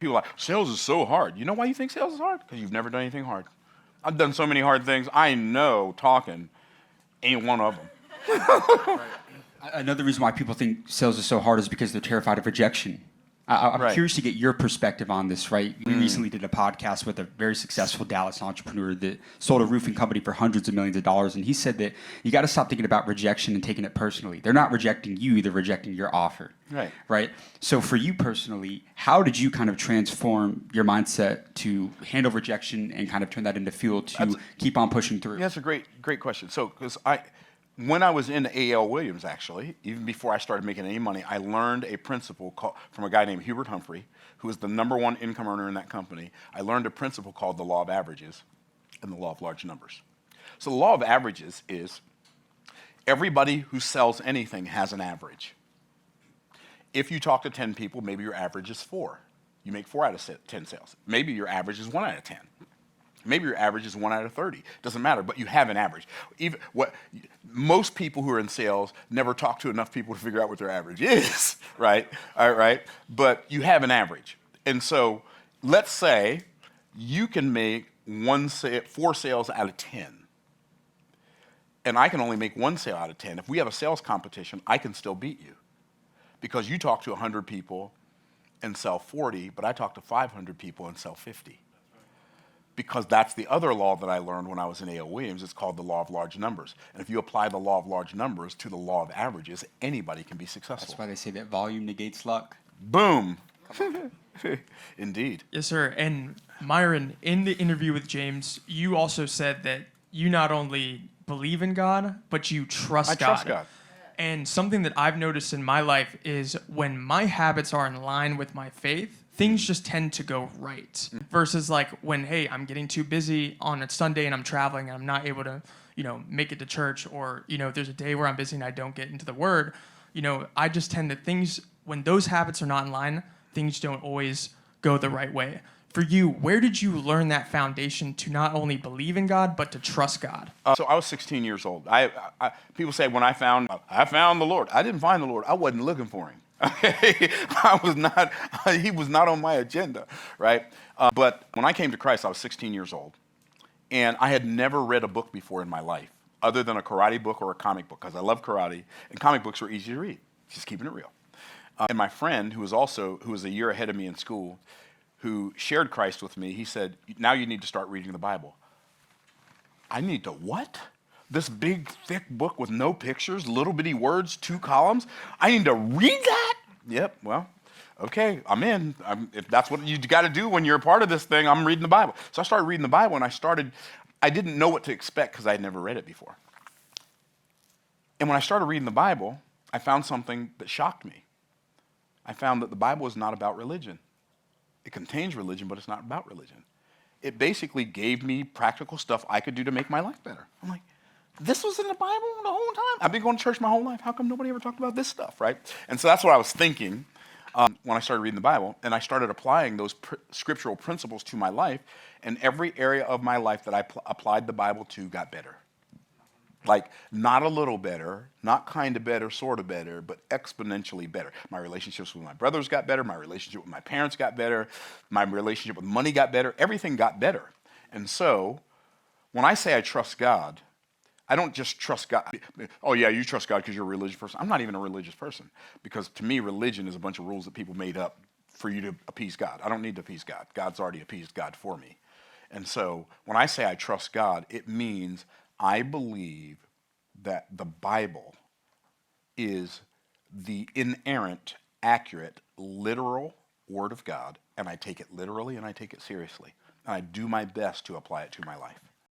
People are like, sales is so hard. You know why you think sales is hard? Because you've never done anything hard. I've done so many hard things. I know talking ain't one of them. Right. Another reason why people think sales is so hard is because they're terrified of rejection. I'm Right. curious to get your perspective on this, right? We recently did a podcast with a very successful Dallas entrepreneur that sold a roofing company for hundreds of millions of dollars, and he said that you got to stop thinking about rejection and taking it personally. They're not rejecting you, they're rejecting your offer. Right. Right? So for you personally, how did you kind of transform your mindset to handle rejection and kind of turn that into fuel to keep on pushing through? Yeah, that's a great question. So, when I was in A.L. Williams, actually, even before I started making any money, I learned a principle from a guy named Hubert Humphrey, who was the #1 income earner in that company. I learned a principle called the law of averages and the law of large numbers. So the law of averages is everybody who sells anything has an average. If you talk to 10 people, maybe your average is 4. You make 4 out of 10 sales. Maybe your average is 1 out of 10. Maybe your average is 1 out of 30. Doesn't matter, but you have an average. Most people who are in sales never talk to enough people to figure out what their average is, right? All right, but you have an average. And so let's say you can make 4 sales out of 10. And I can only make 1 sale out of 10. If we have a sales competition, I can still beat you. Because you talk to 100 people and sell 40, but I talk to 500 people and sell 50. Because that's the other law that I learned when I was in A.L. Williams. It's called the law of large numbers. And if you apply the law of large numbers to the law of averages, anybody can be successful. That's why they say that volume negates luck. Boom. Indeed. Yes, sir. And Myron, in the interview with James, you also said that you not only believe in God, but you trust God. I trust God. And something that I've noticed in my life is when my habits are in line with my faith, things just tend to go right. Versus like when, hey, I'm getting too busy on a Sunday and I'm traveling and I'm not able to, make it to church, or, there's a day where I'm busy and I don't get into the Word, I just tend to when those habits are not in line, things don't always go the right way. For you, where did you learn that foundation to not only believe in God, but to trust God? So I was 16 years old. People say when I found the Lord. I didn't find the Lord. I wasn't looking for him. He was not on my agenda, right? But when I came to Christ, I was 16 years old. And I had never read a book before in my life, other than a karate book or a comic book, because I love karate, and comic books were easy to read, just keeping it real. And my friend, who was a year ahead of me in school, who shared Christ with me, he said, now you need to start reading the Bible. I need to what? This big, thick book with no pictures, little bitty words, 2 columns? I need to read that? Yep, well, okay, I'm in. If that's what you got to do when you're a part of this thing, I'm reading the Bible. So I started reading the Bible, and I didn't know what to expect because I had never read it before. And when I started reading the Bible, I found something that shocked me. I found that the Bible is not about religion. It contains religion, but it's not about religion. It basically gave me practical stuff I could do to make my life better. I'm like, this was in the Bible the whole time? I've been going to church my whole life. How come nobody ever talked about this stuff, right? And so that's what I was thinking when I started reading the Bible. And I started applying those scriptural principles to my life. And every area of my life that I applied the Bible to got better. Like, not a little better, not kind of better, sort of better, but exponentially better. My relationships with my brothers got better. My relationship with my parents got better. My relationship with money got better. Everything got better. And so, when I say I trust God, I don't just trust God. Oh, yeah, you trust God because you're a religious person. I'm not even a religious person, because to me, religion is a bunch of rules that people made up for you to appease God. I don't need to appease God. God's already appeased God for me. And so, when I say I trust God, it means I believe that the Bible is the inerrant, accurate, literal Word of God, and I take it literally and I take it seriously. And I do my best to apply it to my life.